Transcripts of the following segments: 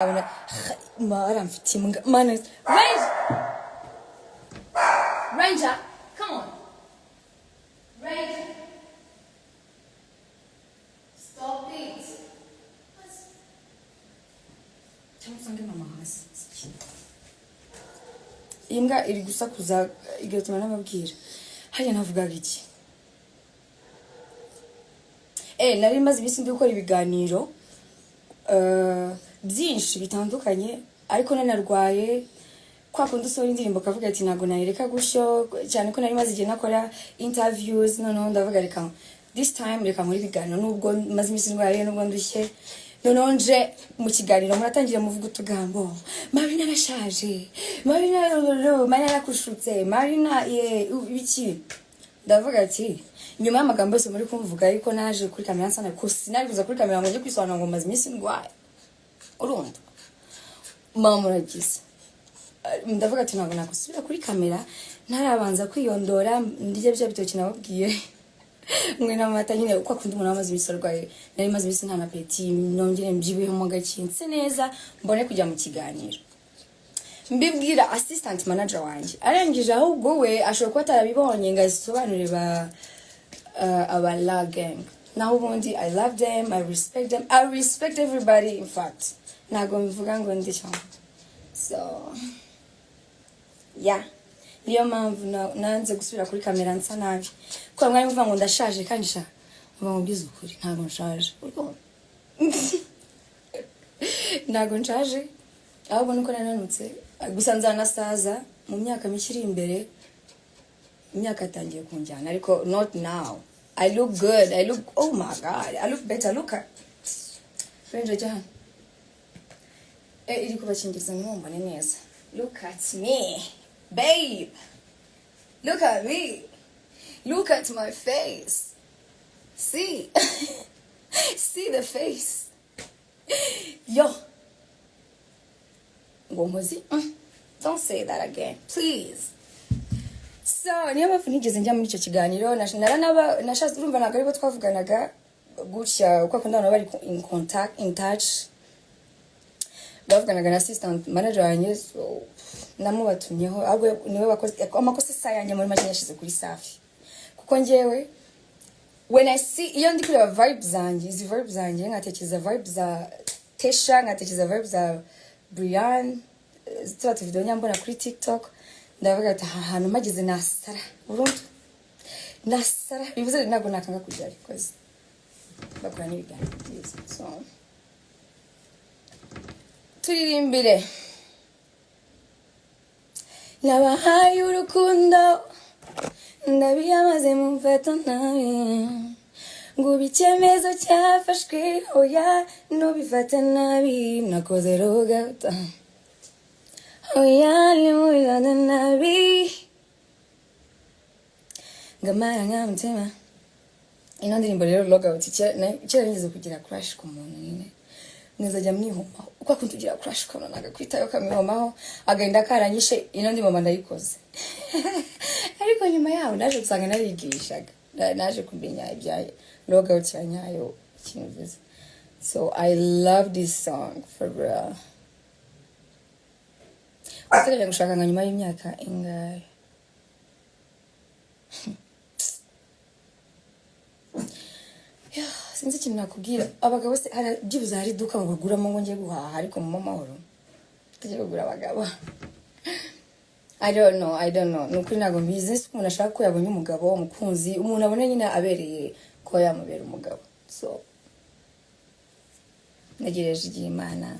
Mara mfite imbwa mana Ranger come on Ranger stop it cyangwa mama hasi imbwa iri gusakuza igatuma n'ababwira hariya navugaga iki nari maze ibisi ndi gukora ibiganiro byinshi bitandukanye ariko nanarwaye kwa kundi usora indirimbo kavuga ati nago nayireka gusho cyane ko nari maze igihe nakora interviews noneho ndavuga reka this time reka muri biganiro nubwo maze imisi ndwaye nubwo ndushye noneho nje mu kiganiro muratangira muvuga utugambo Marina arashaje Marina yarakushutse Marina biki ndavuga ati nyuma y'amagambo yose muri kumvuga ariko naje kuri kamera nsana ko sinari kuza kuri kamera ngo nje kwisobanura ngo maze imisi ndwaye urumva mama uragize ndavuga ati ntabwo nakusubira kuri kamera ntarabanza kwiyondora ndije bya bitoki nababwiye mwe namata nyine uko akunda umuntu amaze ibisorwaye nari maze ibisi nta na peti nongere mbyibuye mu gakinse neza mbone kujya mu kiganiro mbibwira assistant manager wanjye arangije ahubwo we ashobora kuba atarabibonye ngo asobanure ba aba la gang naho ubundi I love them I respect them I respect everybody in fact nago mvuga ngo ndi cyangwa so yeah niyo mpamvu nanze gusubira kuri kamera nsa nabi ko mwari muvuga ngo ndashaje kandi sha ngo mbize ukuri ntago nshaje ntago nshaje ahubwo nuko nananutse gusa nzanasaza mu myaka mikiri imbere imyaka atangiye kunjyana ariko not now I look good I look oh my god I look better look at Ranger Jahan iri kubakingiriza mwumva neza look at me babe look at me look at my face see see the face yo ngomozi don't say that again please so niyo mpamvu nigeze njya muri icyo kiganiro nashatse urumva ntabwo ariko twavuganaga gutya uko akunda abantu bari in contact in touch bavuganaga na assistant manager wanjye so namubatumyeho ahubwo niwe wakoze amakosa sayanye muri make yashize kuri Safi kuko njyewe when I see iyo ndi kureba vibes zanjye izi vibes zanjye ngatekereza vibes za Tesha ngatekereza vibes za Brian zitatu video nyambona kuri TikTok ndavuga ati ahantu mageze nasara burundu nasara bivuze ntabwo nakanga kujya ariko bakora n'ibiganiro byiza so turirimbire nabahaye urukundo ndabiyamaze mu mfato nabi ngo icyemezo cyafashwe oya nubifate nabi nakoze rogata oya nimubifate nabi ngamara nkamutima ino ndirimbo rero logout icyo nigeze kugira crush ku muntu nyine nzajya mwihoma uko akuntugira crush kama naga kwitayo kamihomaho agenda karanyishe ino ndi mama ndayikoze ariko nyuma yaho naje gusanga narigishaga naje kumenya ibya logout yanyayo kinuvuze so I love this song for real uteganya gushaka nka nyuma y'imyaka ingahe sinzi ikintu nakubwira abagabo se byibuze hari duka baguramo ngo ngiye guhaha ariko mu mahoro tujye kugura abagabo I don't know nuko ntago mbizi umuntu ashaka ko yabonye umugabo umukunzi umuntu abona nyine abereye ko yamubera umugabo so nagereje igihe Imana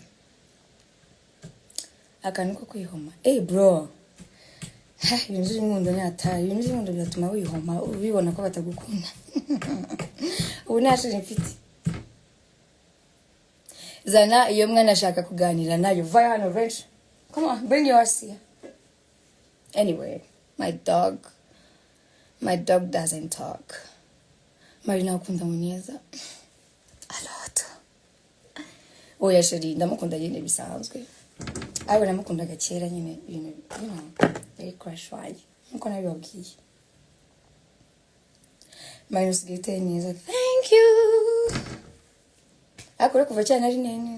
akantu ko kwihoma bro ibintu by'inkundo nyatari ibintu by'inkundo byatuma wihoma ubibona ko batagukunda ubu nashe mfite zana iyo mwana ashaka kuganira nayo vaya hano benshi come on bring yours here anyway my dog doesn't talk Marina ukunda muneza a lot oya sheri ndamukunda nyine bisanzwe ayo namukundaga kera nyine ibintu very crush wanjye nkuko nabibabwiye Marina usigaye neza thank you akora kuva cyane ari nene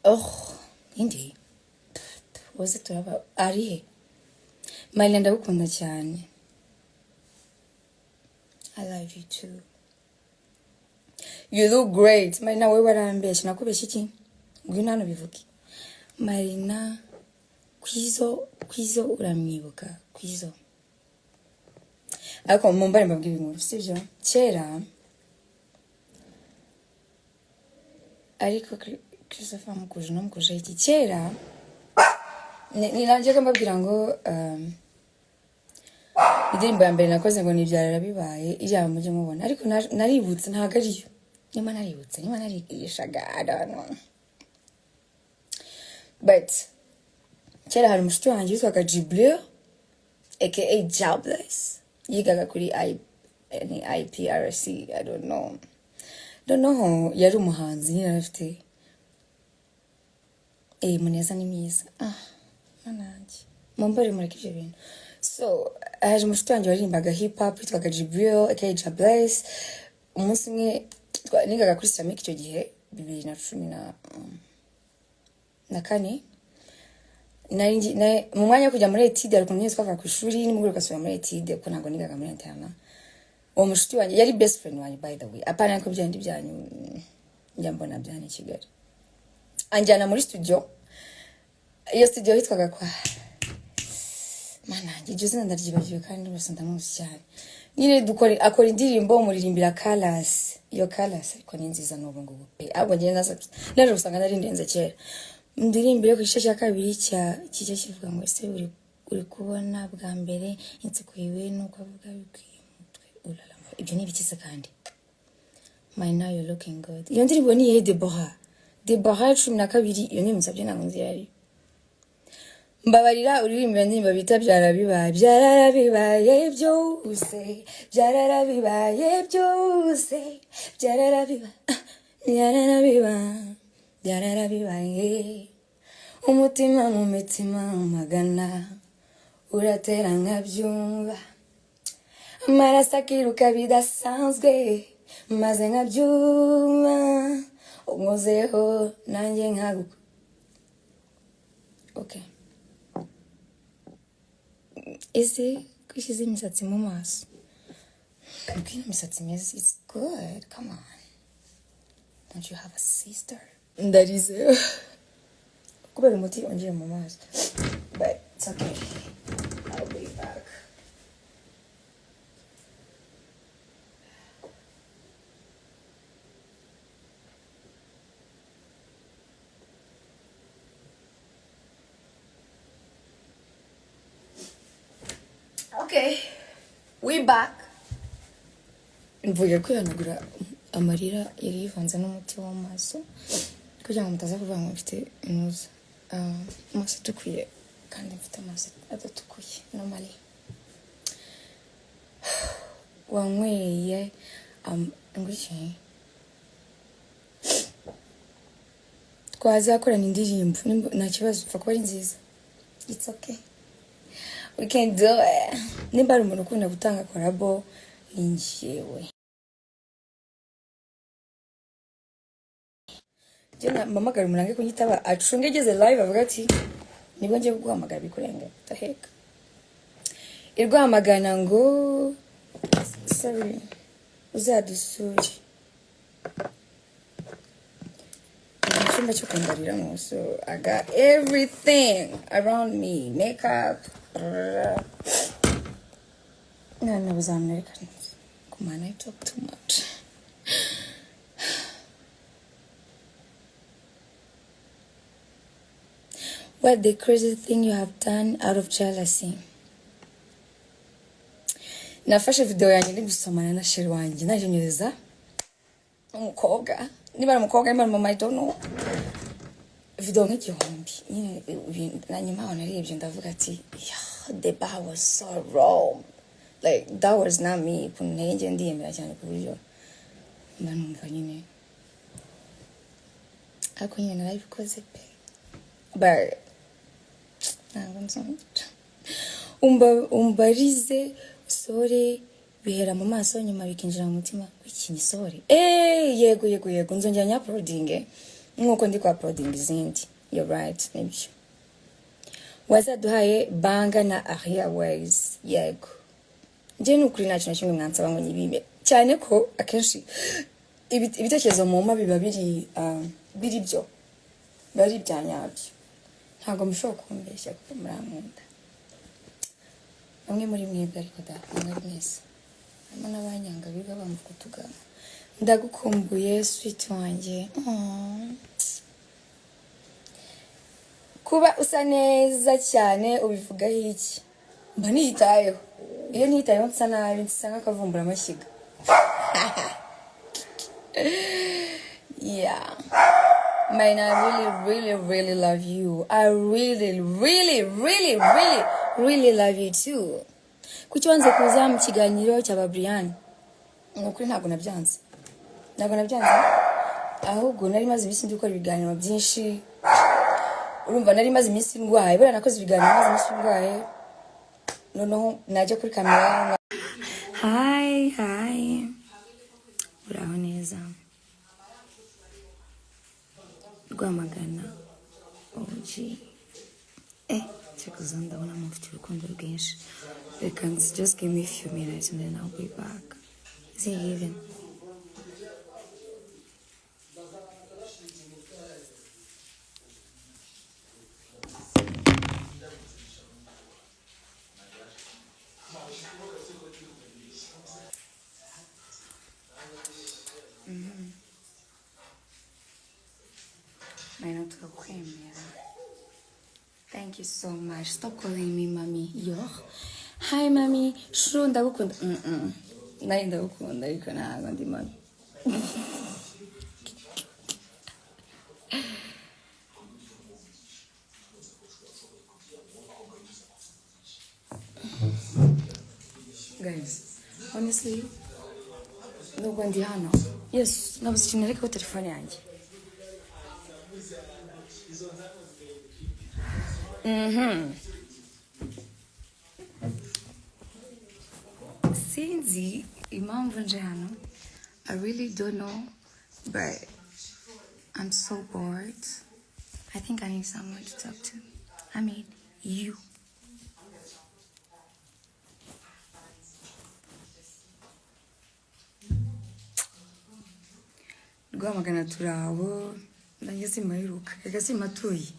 oh indi wose turaba ari Marina ndagukunda cyane. I love you too. You look great. Marina wewe warambeshe nakubeshe iki? Ngwino hano bivuge. Marina kwizo uramwibuka kwizo. Ariko mumbare mbabwira inkuru sivyo? Kera ariko Christopher mukuje no mukuje iki kera niranje kambabwira ngo indirimbo ya mbere nakoze ngo nibyarara bibaye ijya mujye mubona ariko naributse ntago ariyo nyuma narigishaga I don't know. But kera hari umushuti wanjye witwaga Jibril aka Jobless yigaga kuri IPRC I don't know yari umuhanzi nyine afite muneza ni myiza mananje mumbare mureke ibyo bintu. So haje umushuti wanjye waririmbaga hip hop witwaga Jibril aka Jobless. Umunsi umwe nigaga kuri Islamic icyo gihe 2014 mu mwanya wo kujya muri etide ariko nyine twava ku ishuri nimugoroba gasubira muri etide kuko ntabwo nigaga muri interna. Uwo mushuti wanjye yari best friend wanjye by the way apana ko byandi byanyu njya mbona byane Kigali anjyana muri studio. Iyo studio hitwaga kwa mananje Jose ndaryibagiwe kandi bose ndamuzi cyane nyine akora indirimbo umuririmbira Colors. Iyo Colors ariko ni nziza n'ubu ngubu pe ahubwo njye naje usanga nari ndenze kera ndirimbire ku gice cya kabiri kijya kivuga ngo ese uri kubona bwa mbere inseko yiwe nuko avuga bikwiye mutwe ulala ibyo ni bikize kandi my now you're looking good. Iyo ndirimbo ni Deborah 12 iyo ni musabye nango nzi yari mbabarira uririmba indirimbo bita byarabibaye byose byarabibaye umutima mu mitima magana uratera nkabyumva amaraso akiruka bidasanzwe maze nkabyuma unkozeho nanjye nkaguka. Okay. Ese kwishize imisatsi mu maso kwina imisatsi myiza it's good come on. Don't you have a sister? Ndarize kubera umuti onje mu maso but it's okay. I'll be back. Okay, we back. Mvuye kwihanagura amarira yari yivanze n'umuti w'amaso kugira ngo mutaza kuvuga ngo mfite inuza amaso atukuye kandi mfite amaso adatukuye normally. Wanyweye ngwiki twazakorana indirimbo nta kibazo upfa kuba ari nziza. It's okay. We can do it. Nimba umuntu ukunda gutanga korabo ni njyewe. Jena mamagara umurange kunyitaba acungegeze live avuga ati nibwo ngiye guhamagara bikurenge taheka. Irwamagana ngo sorry uzadusuri. Icyumba cyo kwambariramo so I got everything around me makeup. No, was American. Come on, I talk too much. What the crazy thing you have done out of jealousy? Nafashe video yanjye ndi gusomana na sheri wanjye naje nyereza umukobwa niba umukobwa imana mama I don't know video nk'igihumbi nyine na nyuma wanarebye ndavuga ati the bar was so wrong like that was not me kunenge ndiyemera cyane ku buryo mbanumva nyine ako nyine narabikoze pe but ntabwo nzongera umbarize sore bihera mu maso nyuma bikinjira mu mutima w'ikinyi sore yego nzongera nya uploading nkuko ndi kwa uploading izindi. You're right, nibyo. Wazaduhaye banga na Airways. Yego. Nje nukuri nacyo na kimwe mwansaba ngo nyibibe. Cyane ko akenshi ibitekerezo mu mama biba biri byo. Bari byanyabyo. Ntago mushobora kumbeshya kuko murankunda. Bamwe muri mwebwe ariko mwari mwese. Ama nabanyanga biga bamuvuga tugana. Ndagukumbuye sweet wanjye. Kuba usa neza cyane ubivuga iki? Mba niyitayeho. Iyo niyitayeho nsa nabi nsanga kavumbura amashyiga. Yeah. Man, I really love you. I really love you too. Kuki wanze kuza mu kiganiro cy'aba Brian? Nukuri ntago nabyanze. Ahubwo nari maze ibisi ndi gukora ibiganiro byinshi. Urumva nari maze iminsi ndwaye, bara nakoze ibiganiro maze iminsi ndwaye. Noneho najya kuri kamera. Hi. Uraho neza. Rwamagana. OG. Chekuza ndabona mufite urukundo rwinshi. They can just give me a few minutes and then I'll be back. Is he even? Thank you so much. Stop calling me mommy. Yo. Hi mommy. Shuru ndagukunda. Nari ndagukunda ariko ntago ndi mommy. Guys, honestly, nubwo ndi hano. Yes, nabuze ikintu ariko telefone yanjye. Sinzi impamvu nje hano. I really don't know, but I'm so bored. I think I need someone to talk to. I mean, you. Rwamagana turabo. Nanjye simayiruka. Ega simatuye.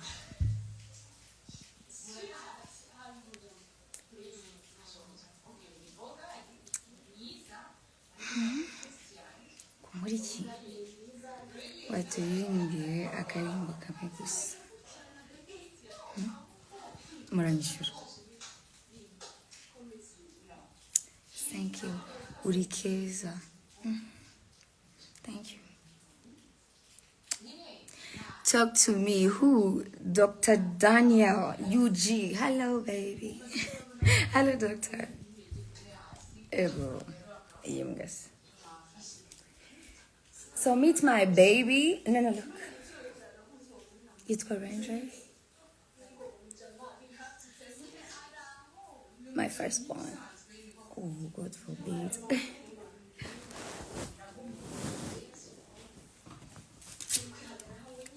Kumuriki. Watuyimbire akarimbo kamwe gusa. Muranyishura. Thank you. Urikeza. Thank you. Talk to me. Who? Dr. Daniel UG. Hello, baby. Hello, doctor. Ego. Yungas. So meet my baby. No, look. It's called Ranger. My firstborn. Oh, God forbid.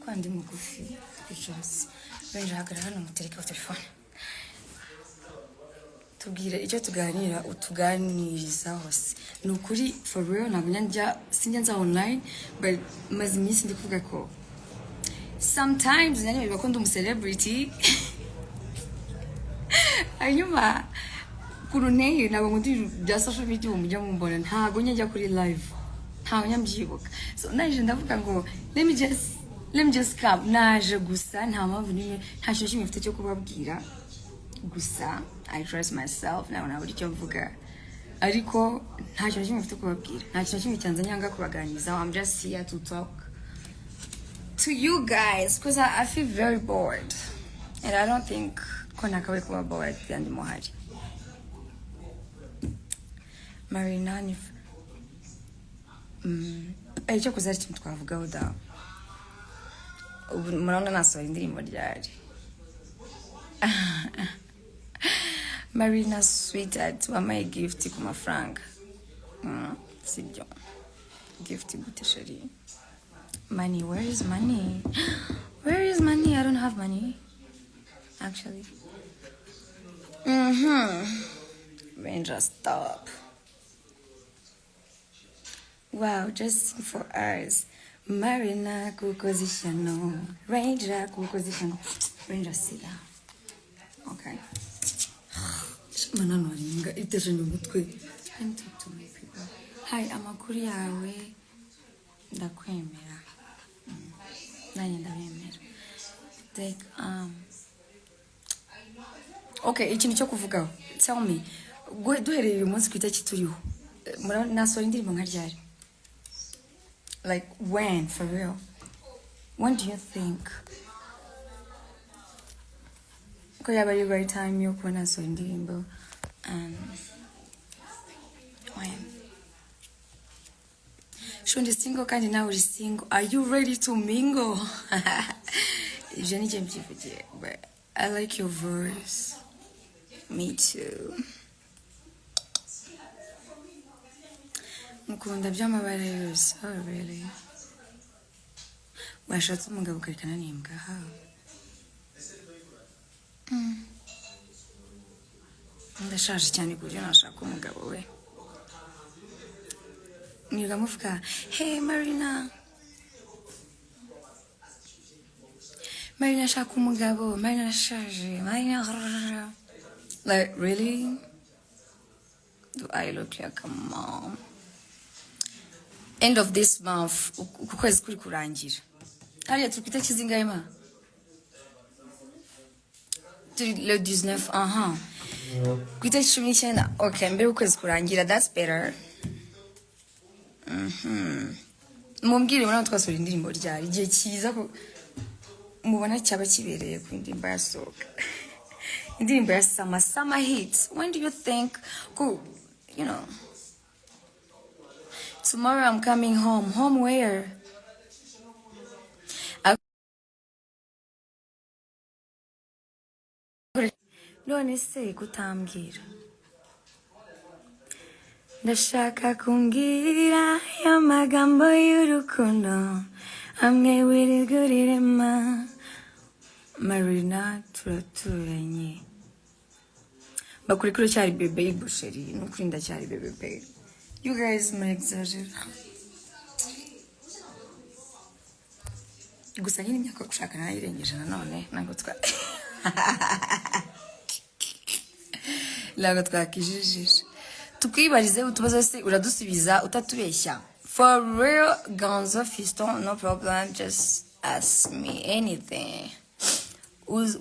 Kwandi mugufi. Because Ranger hagarara hano mutereka telefone. Tubwire icyo tuganira utuganiriza hose. Nukuri for real nabwo sinjya nza online, but maze iminsi ndi kuvuga ko sometimes nyane biba ko ndi celebrity. Hanyuma kurunteye nabo ngo ndi bya social media mujya mumbona ntago njya kuri live. Ntago nyambyibuka. So naje ndavuga ngo let me just come. Naje gusa nta mpamvu nimwe nta kintu kimwe mfite cyo kubabwira. Gusa I trust myself now na buri cyo mvuga. Ariko nta kintu kimwe mfite kubabwira. Nta kintu kimwe cyanzanyanga kubaganiza. I'm just here to talk to you guys because I feel very bored. And I don't think ko nakabaye kuba bored kandi muhari. Marina ni icyo kuzari ikintu twavugaho da. Murabona nasohora indirimbo ryari. Marina sweetheart wampaye gift ku mafaranga. Sibyo. Gift gute sheri. Money, where is money? Where is money? I don't have money, actually. Ranger, stop. Wow, just for hours. Marina, kukozishano. Ranger, kukozishano. Ranger, sit down. Okay. Manano aringa iteshenye umutwe. Let me talk to my people. Hi, amakuru yawe. Ndakwemera. Nanye ndabemera. Like, okay, ikintu cyo kuvugaho. Tell me. Duhereye uyu munsi ku itariki turiho. Nasohora indirimbo nka ryari? Like, when, for real? When do you think? Ko yaba ari right time yo kuba nasohora indirimbo? When? Shundi single kandi nawe uri single. Are you ready to mingle? Ibyo ni mbyivugiye, but I like your voice. Me too. Mukunda by'amabara yose. Oh, really? Washatse umugabo ukarikana n'imbwa? How? Ndashaje cyane ku buryo nashaka umugabo we. Niga muvuga, hey Marina. Marina ashaka umugabo. Marina arashaje. Marina. Like, really? Do I look like a mom? End of this month, ukwezi kuri kurangira. Hariya turi ku itariki zingahe ma? Turi le 19, ku itariki 19. Okay, mbere ukwezi kurangira, that's better. Mumbwire mwana twasura indirimbo ryari. Igihe kiza ko mubona cyaba kibereye ku indirimbo yasohoka. Indirimbo ya summer hits. When do you think? Go, you know. Tomorrow I'm coming home. Home where? None se kutambwira. Ndashaka kumbwira y'amagambo y'urukundo. Amwe wirigurirema. Marina turaturanye. Bakuri kuri cyari bebe y'Ibusheri. Nukuri ndacyari bebe. You guys may exaggerate. Gusa nyine imyaka gushaka nayirengeje nanone ntabwo twakijijisha. Tukwibarize utubazo se uradusubiza utatubeshya. For real, Ganzo Fiston, no problem, just ask me anything.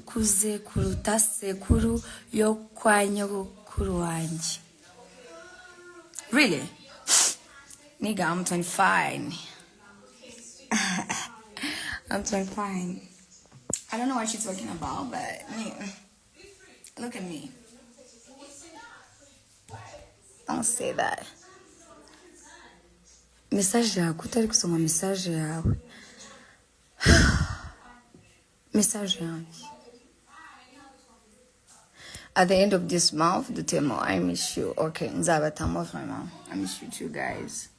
Kuze kuruta sekuru yo kwa nyogokuru wanjye. Really? Nigga, I'm 25. I'm 25. I don't know what she's talking about, but look at me. Don't say that. Message yawe, kutari kusoma message yawe. Message yanjye. At the end of this month, the demo, I miss you. Okay, nzabatamo vraiment. I miss you too, guys.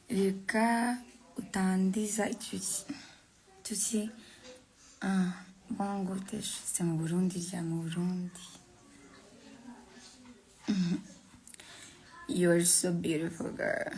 Reka utandiza tuti bongo teshitse mu Burundi rya mu Burundi. You are so beautiful, girl.